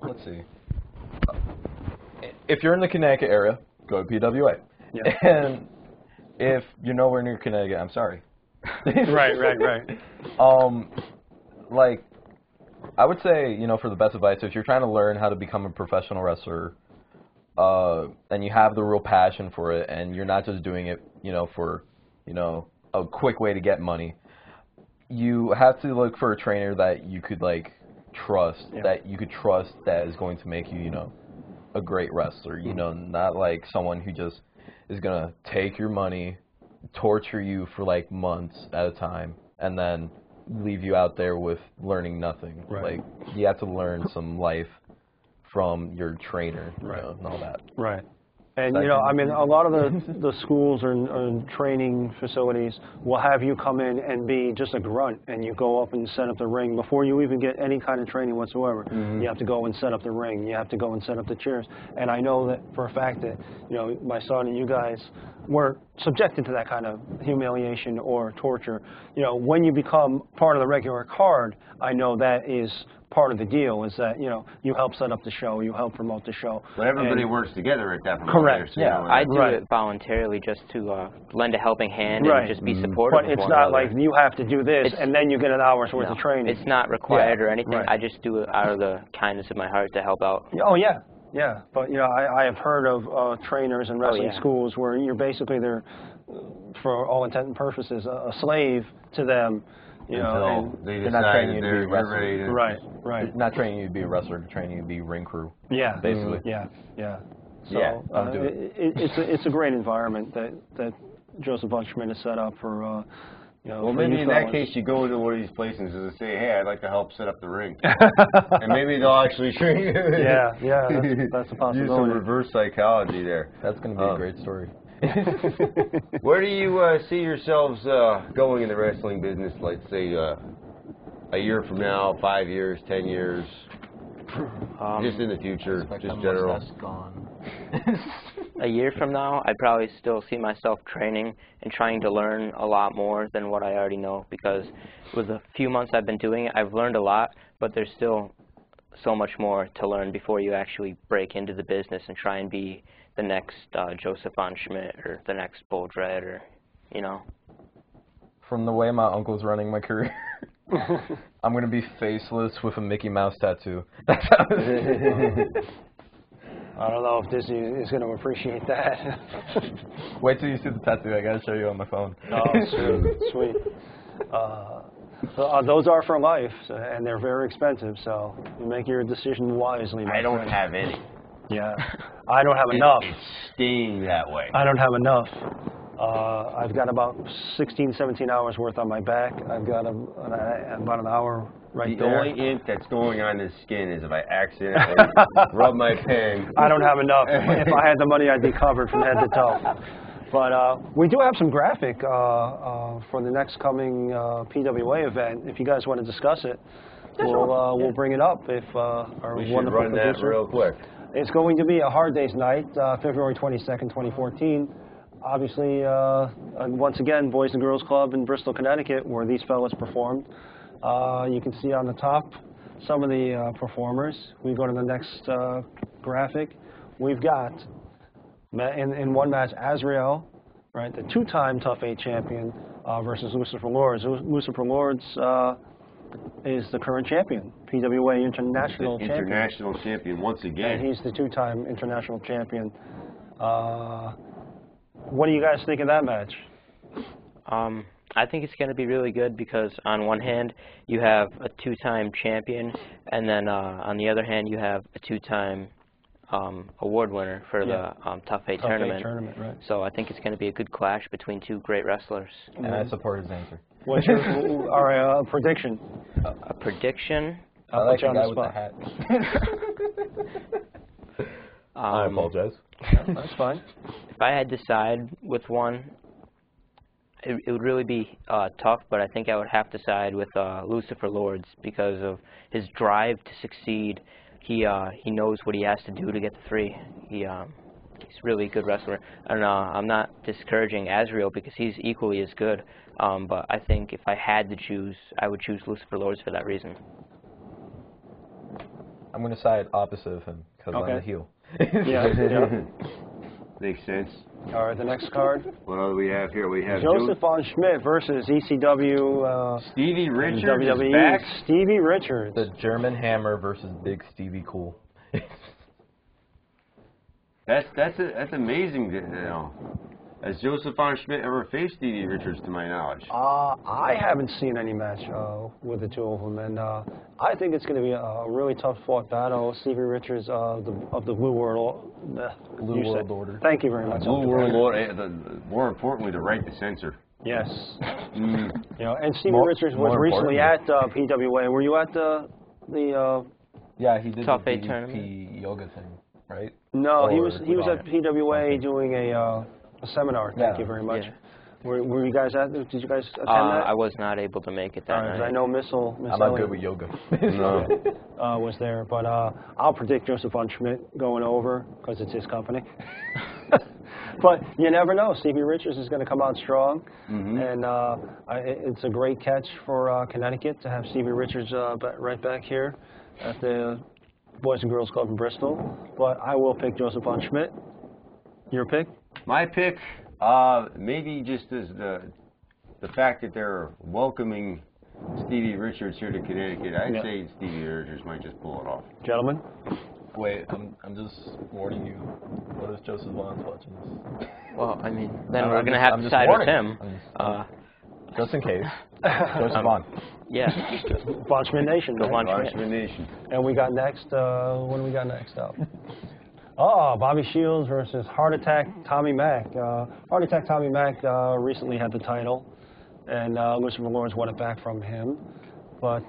Let's see. If you're in the Connecticut area, go to PWA. Yeah. And if you're nowhere near Connecticut, I'm sorry. Right. Like, I would say, for the best advice, if you're trying to learn how to become a professional wrestler, and you have the real passion for it, and you're not just doing it, for, a quick way to get money, you have to look for a trainer that you could, trust, that you could trust that is going to make you, a great wrestler, not like someone who just is going to take your money, torture you for months at a time, and then leave you out there with learning nothing. Right. You have to learn some life from your trainer, and all that. Right. And, a lot of the schools or training facilities will have you come in and be just a grunt, and you go up and set up the ring. Before you even get any kind of training whatsoever, you have to go and set up the ring. You have to go and set up the chairs. And I know that for a fact that, my son and you guys were subjected to that kind of humiliation or torture. When you become part of the regular card, I know that is part of the deal, is that, you help set up the show, you help promote the show. But everybody works together at that point. Correct. So I do it voluntarily just to lend a helping hand and just be supportive But it's not like you have to do this and then you get an hour's worth of training. It's not required or anything. I just do it out of the kindness of my heart to help out. Oh, yeah. Yeah, but I have heard of trainers in wrestling schools where you're basically there, for all intent and purposes, a slave to them. Until they decide that they're ready to... Right. They're not training you to be a wrestler, they're training you to be ring crew. Yeah, basically. Yeah. So it's a great environment that Joseph von Schmidt has set up for. Well, maybe in that case you go into one of these places and say, hey, I'd like to help set up the ring. And maybe they'll actually train you. Yeah, that's a possibility. Use some reverse psychology there. That's going to be a great story. Where do you see yourselves going in the wrestling business, let's say a year from now, 5 years, 10 years, just in the future, just general? Gone. A year from now, I'd probably still see myself training and trying to learn a lot more than what I already know, because with the few months I've been doing it, I've learned a lot, but there's still so much more to learn before you actually break into the business and try and be the next Joseph von Schmidt or the next Bull Dread, or, From the way my uncle's running my career, I'm going to be faceless with a Mickey Mouse tattoo. That's how I don't know if Disney is going to appreciate that. Wait till you see the tattoo. I got to show you on my phone. Oh, sweet. Those are for life, and they're very expensive, so you make your decision wisely. I don't have any. Yeah. I don't have enough. It's staying that way. I don't have enough. I've got about 16, 17 hours worth on my back. I've got about an hour right there. The only ink that's going on this skin is if I accidentally rub my pen. I don't have enough. If I had the money, I'd be covered from head to toe. But we do have some graphic for the next coming PWA event. If you guys want to discuss it, we'll bring it up if our we should wonderful run producer. that real quick. It's going to be a Hard Days night, February 22nd, 2014. Obviously, once again, Boys and Girls Club in Bristol, Connecticut, where these fellas performed. You can see on the top some of the performers. We go to the next graphic. We've got, in one match, Azrael, right, the two-time Tough 8 champion, versus Lucifer Lords. Lucifer Lords is the current champion, PWA International Champion. International champion once again. And he's the two-time international champion. What do you guys think of that match? I think it's going to be really good because on one hand you have a two-time champion, and then on the other hand you have a two-time award winner for the Tough 8 tournament. Right. So I think it's going to be a good clash between two great wrestlers. And I support his answer. What's your prediction? A prediction? I like the guy with the hat. I apologize. That's fine. If I had to side with one, it would really be tough, but I think I would have to side with Lucifer Lords because of his drive to succeed. He knows what he has to do to get the 3. He's really a good wrestler. And I'm not discouraging Azrael because he's equally as good. But I think if I had to choose, I would choose Lucifer Lords for that reason. I'm going to side opposite of him because I'm the heel. Yeah. Makes sense. All right, the next card. What do we have here? We have Joseph Von Schmidt versus ECW. Stevie Richards WWE. is back. Stevie Richards. The German Hammer versus Big Stevie Cool. That's amazing. You know, has Joseph Von Schmidt ever faced Stevie Richards, to my knowledge? I haven't seen any match with the two of them, and I think it's going to be a really tough fought battle. Stevie Richards of the Blue World Order. Thank you very much. Blue World Order. More importantly, the right to censor. Yes. You know, and Stevie Richards was recently at PWA. Were you at the yeah, he did Tough the 8 DDP tournament yoga thing, right? No, he was at PWA doing a seminar. Thank you very much. Yeah. Were you guys at? Did you guys attend that? I was not able to make it that night. I know Miss I'm not good with yoga. Was there, but I'll predict Joseph Von Schmidt going over because it's his company. But you never know. Stevie Richards is going to come out strong, and it's a great catch for Connecticut to have Stevie Richards right back here at the Boys and Girls Club in Bristol. But I will pick Joseph Von Schmidt. Your pick? My pick, maybe just as the fact that they're welcoming Stevie Richards here to Connecticut, I'd say Stevie Richards might just pull it off. Gentlemen? Wait, I'm just warning you. What if Joseph Vaughn's watching this? Well, I mean, then we're going to have to side with him. Just in case. Joseph Vaughn. Yeah. Von Schmidt Nation. The Von Schmidt Nation. And we got next, what do we got next up? Oh, Bobby Shields versus Heart Attack Tommy Mack. Heart Attack Tommy Mack recently had the title, and Lucifer Lords won it back from him. But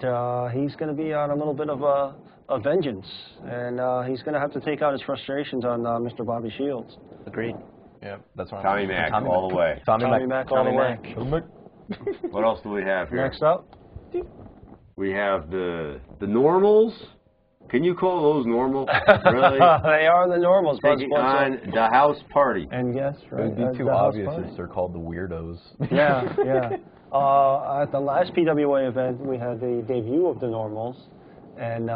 he's going to be on a little bit of a vengeance, and he's going to have to take out his frustrations on Mr. Bobby Shields. Agreed. Yeah, that's right. Tommy Mack all the way. Tommy Mack all the way. What else do we have here? Next up, we have the Normals. Can you call those normal? Really? They are the Normals. Taking on the House Party. And yes, right. It would be too obvious if they're called the Weirdos. Yeah. At the last PWA event, we had the debut of the Normals, and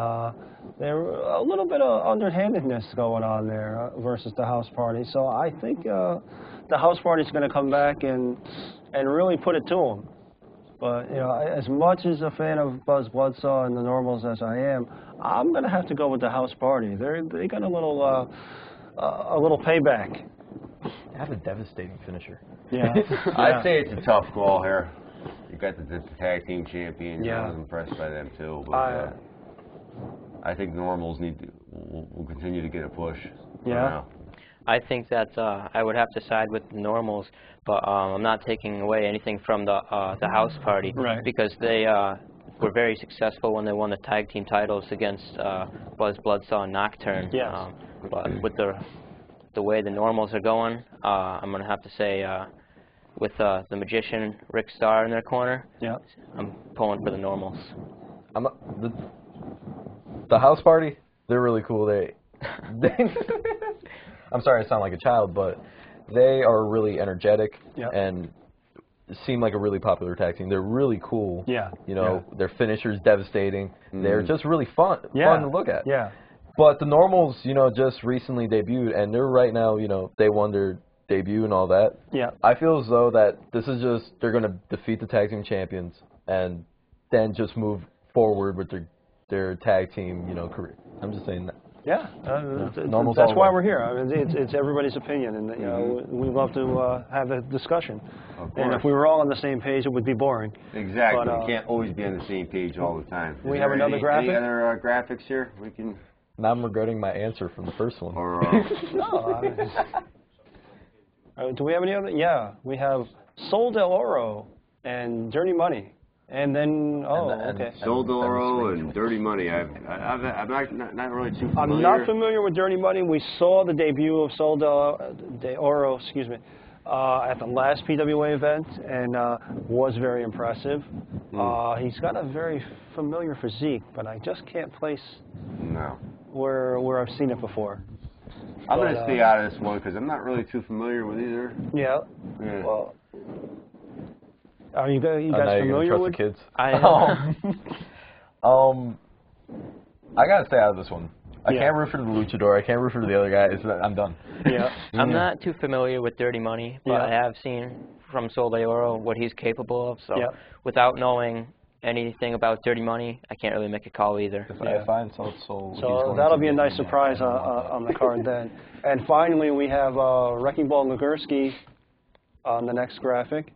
there were a little bit of underhandedness going on there versus the House Party. So I think the House Party is going to come back and really put it to them. But, you know, as much as a fan of Buzz Bloodsaw and the Normals as I am, I'm going to have to go with the House Party. They got a little payback. They have a devastating finisher. Yeah. I'd say it's a tough call here. You got the tag team champions. Yeah. I was impressed by them too. But I think the Normals will continue to get a push. Yeah. I think that I would have to side with the Normals, but I'm not taking away anything from the House Party, right? Because they were very successful when they won the tag team titles against Buzz Bloodsaw and Nocturne. Yes. But with the the way the normals are going, I'm going to have to say with the Magician, Rick Starr in their corner, I'm pulling for the normals. The house party, they're really cool. They I'm sorry I sound like a child, but they are really energetic and seem like a really popular tag team. They're really cool. Yeah. You know, their finisher's devastating. They're just really fun to look at. Yeah. But the normals, you know, just recently debuted, and they're right now, you know, they won their debut and all that. Yeah. I feel as though that this is just, they're going to defeat the tag team champions and then just move forward with their tag team, you know, career. I'm just saying that. Yeah, that's why we're here. I mean, it's everybody's opinion, and you know, we love to have a discussion. And if we were all on the same page, it would be boring. Exactly. But, we can't always be on the same page all the time. We have another graphic. Any other graphics here? We can. Now I'm regretting my answer from the first one. Or, do we have any other? Yeah, we have Sol del Oro and Dirty Money. And then, okay. Sol del Oro and Dirty Money. I'm not really too familiar. I'm not familiar with Dirty Money. We saw the debut of Sol del Oro, at the last PWA event, and was very impressive. He's got a very familiar physique, but I just can't place where I've seen it before. I'm going to stay out of this one because I'm not really too familiar with either. Yeah. Well, are you guys familiar with the kids? I gotta stay out of this one. I can't root for the Luchador. I can't root for the other guy. I'm done. Yeah. I'm not too familiar with Dirty Money, but I have seen from Sol del Oro what he's capable of. So without knowing anything about Dirty Money, I can't really make a call either. If I find Sol, so that'll be a nice surprise on the card then. And finally, we have Wrecking Ball Nagurski on the next graphic.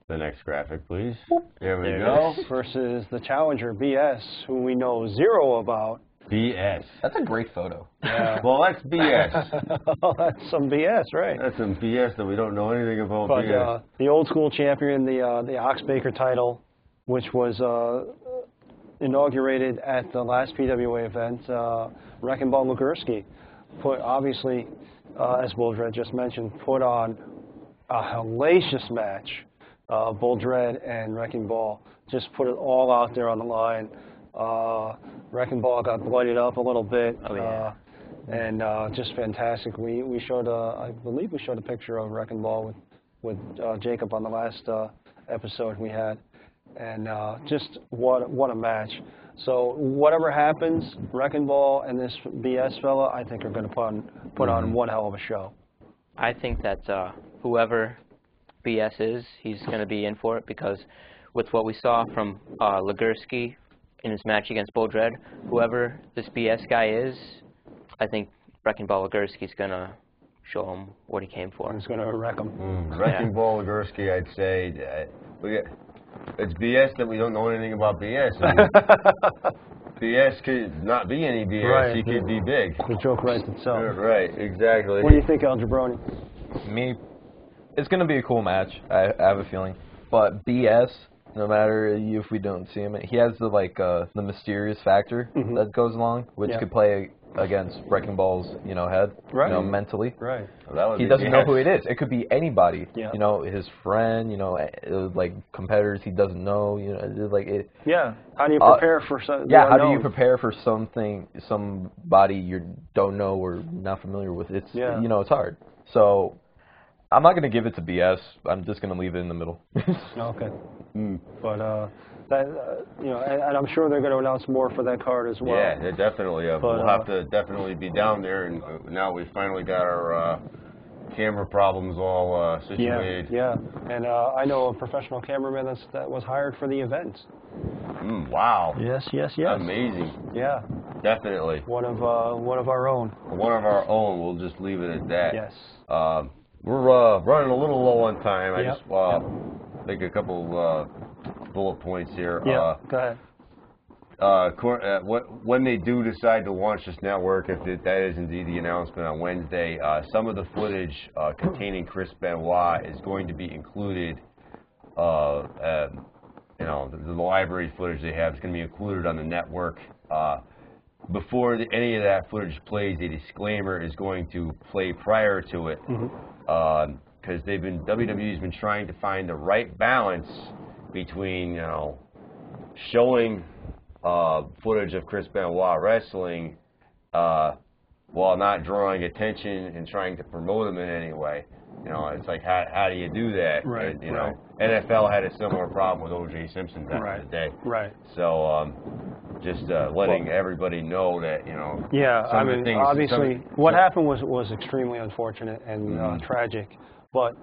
The next graphic, please. There we go. Versus the challenger, BS, who we know zero about. BS. That's a great photo. Yeah. Well, that's BS. That's some BS, right? That's some BS that we don't know anything about. But BS. The old school champion, the Oxbaker title, which was inaugurated at the last PWA event, Wrecking Ball Nagurski, obviously, as Bull-Dread just mentioned, put on a hellacious match. Bull-Dread and Wrecking Ball just put it all out there on the line. Wrecking Ball got bloodied up a little bit, and just fantastic. We showed, I believe we showed a picture of Wrecking Ball with Jacob on the last episode we had, and just what a match. So whatever happens, Wrecking Ball and this BS fella, I think are going to put on one hell of a show. I think that whoever BS is, he's going to be in for it, because with what we saw from Nagurski in his match against Bull-Dread, whoever this BS guy is, I think Wrecking Ball Nagurski's going to show him what he came for. He's going to wreck him. Wrecking Ball Nagurski, I'd say, it's BS that we don't know anything about BS. I mean, BS could not be any BS. Right. He could be big. The joke writes itself. Right, exactly. What do you think, El Jabroni? Me, it's going to be a cool match, I have a feeling. But BS, no matter if we don't see him, he has the mysterious factor that goes along, which could play against Wrecking Ball's, head, mentally. Right. Well, he doesn't know who it is. It could be anybody. Yeah. His friend, competitors he doesn't know, Yeah. How do you prepare for something? Yeah, how do you prepare for somebody you don't know or not familiar with? It's, it's hard. So I'm not going to give it to BS. I'm just going to leave it in the middle. Okay. But and I'm sure they're going to announce more for that card as well. Yeah, they definitely. We'll have to definitely be down there, and now we finally got our camera problems all situated. Yeah. And I know a professional cameraman that was hired for the event. Wow. Yes. Amazing. Yeah. Definitely. One of our own. One of our own. We'll just leave it at that. Yes. We're running a little low on time. I just make a couple bullet points here. Yeah, go ahead. When they do decide to launch this network, if that is indeed the announcement on Wednesday, some of the footage containing Chris Benoit is going to be included. The library footage they have is going to be included on the network. before any of that footage plays, a disclaimer is going to play prior to it, because WWE's been trying to find the right balance between, showing footage of Chris Benoit wrestling while not drawing attention and trying to promote him in any way. It's like, how do you do that? Right. And, NFL had a similar problem with O.J. Simpson back in the day. Right. So just letting everybody know that, Yeah, some of the things, obviously, what happened was extremely unfortunate and tragic. But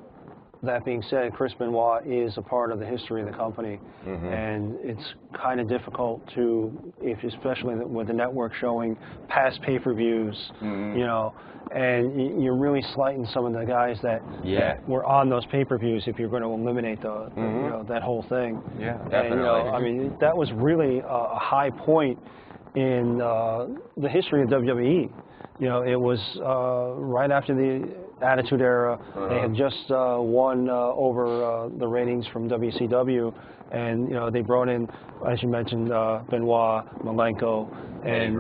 that being said, Chris Benoit is a part of the history of the company, and it's kind of difficult to, especially with the network showing past pay-per-views, and you're really slighting some of the guys that were on those pay-per-views if you're going to eliminate that whole thing. Yeah, definitely. And, that was really a high point in the history of WWE. It was right after the Attitude Era. They had just won over the ratings from WCW, and they brought in, as you mentioned, Benoit, Malenko, and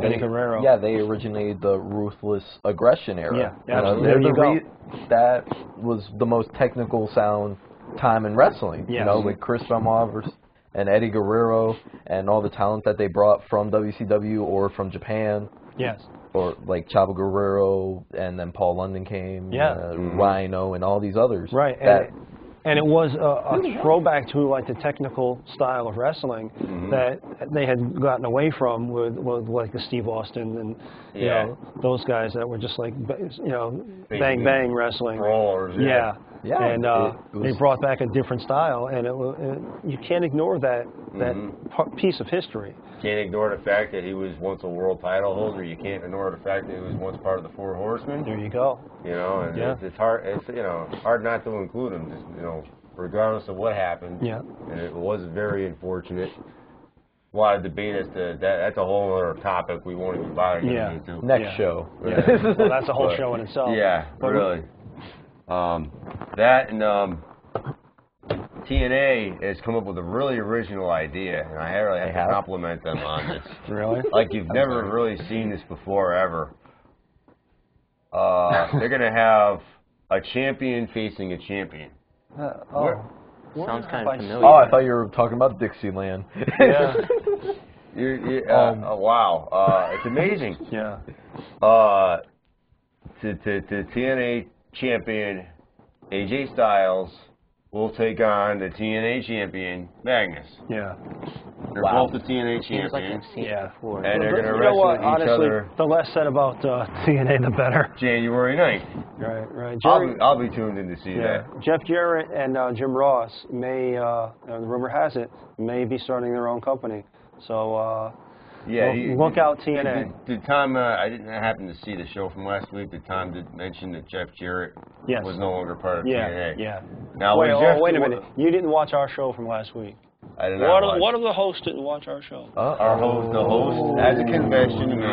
Eddie Guerrero. Yeah, they originated the Ruthless Aggression Era. Yeah, absolutely. That was the most technical sound time in wrestling. With Chris Benoit and Eddie Guerrero and all the talent that they brought from WCW or from Japan. Yes. Or like Chavo Guerrero, and then Paul London came, Rhino, and all these others. Right, and it was a throwback to like the technical style of wrestling that they had gotten away from with like the Steve Austin and those guys that were just like bang bang wrestling. Brawlers. And they brought back a different style, and you can't ignore that piece of history. Can't ignore the fact that he was once a world title holder. You can't ignore the fact that he was once part of the Four Horsemen. There you go. And it's hard. It's hard not to include him. Just, regardless of what happened. Yeah. And it was very unfortunate. A lot of debate as to that. That's a whole other topic we won't even bother getting into. Next show. Yeah. Well, that's a whole show in itself. Yeah, really. That and TNA has come up with a really original idea, and I really have to compliment them on this. Really? Like you've never really seen this before ever. They're going to have a champion facing a champion. Sounds kind of familiar. Oh, I thought you were talking about Dixieland. Yeah. Wow. It's amazing. Yeah. To TNA champion AJ Styles will take on the TNA champion Magnus. Yeah. They're both the TNA champions. Like I've seen it before. And they're going to wrestle each other. The less said about TNA, the better. January 9th. Right. I'll be tuned in to see that. Jeff Jarrett and Jim Ross may, the rumor has it, may be starting their own company. So look out, TNA. Did Tom, I didn't happen to see the show from last week, but Tom did mention that Jeff Jarrett was no longer part of TNA. Yeah. Now, wait a minute. You didn't watch our show from last week. I did not watch. One of the hosts didn't watch our show. The host, has a confession to me.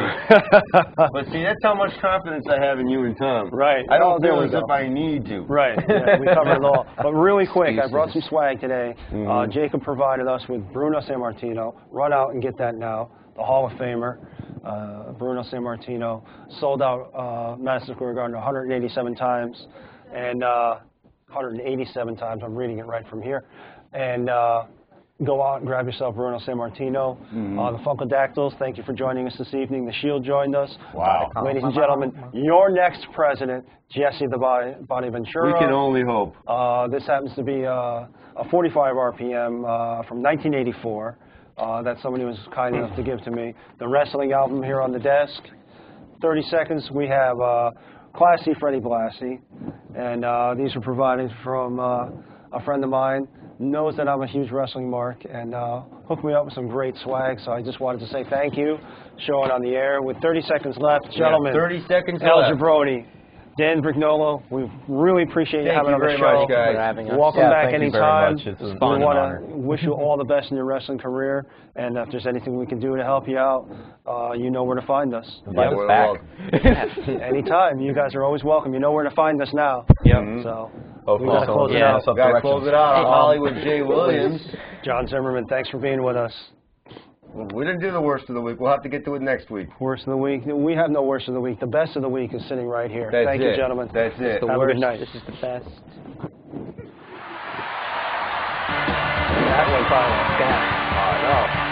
But see, that's how much confidence I have in you and Tom. Right. I don't feel as if I need to. Right. Yeah, we covered it all. But really quick, I brought some swag today. Jacob provided us with Bruno Sammartino. Run out and get that now. The Hall of Famer, Bruno Sammartino, sold out Madison Square Garden 187 times, and 187 times. I'm reading it right from here. And go out and grab yourself Bruno Sammartino. The Funkadactyls, thank you for joining us this evening. The Shield joined us. Wow. Ladies and gentlemen, your next president, Jesse the Body Ventura. We can only hope. This happens to be a 45 RPM from 1984. That somebody was kind enough to give to me. The wrestling album here on the desk. 30 seconds, we have Classy Freddie Blassie. And these were provided from a friend of mine. Knows that I'm a huge wrestling mark and hooked me up with some great swag. So I just wanted to say thank you. Showing on the air with 30 seconds left. Gentlemen, 30 seconds El left. Jabroni, Dan Brignolo, we really appreciate you having on the show. Thank you very much, guys. For having us. Welcome back anytime. It's We fun and want honor. to wish you all the best in your wrestling career, and if there's anything we can do to help you out, you know where to find us. Invite us back. Anytime. You guys are always welcome. You know where to find us now. So we got to close it out. Got to close it out on Hollywood J. Williams. John Zimmerman, thanks for being with us. Well, we didn't do the worst of the week. We'll have to get to it next week. Worst of the week? We have no worst of the week. The best of the week is sitting right here. Thank you, gentlemen. That's it. The Have a good night. This is the best. That went by like that. I know.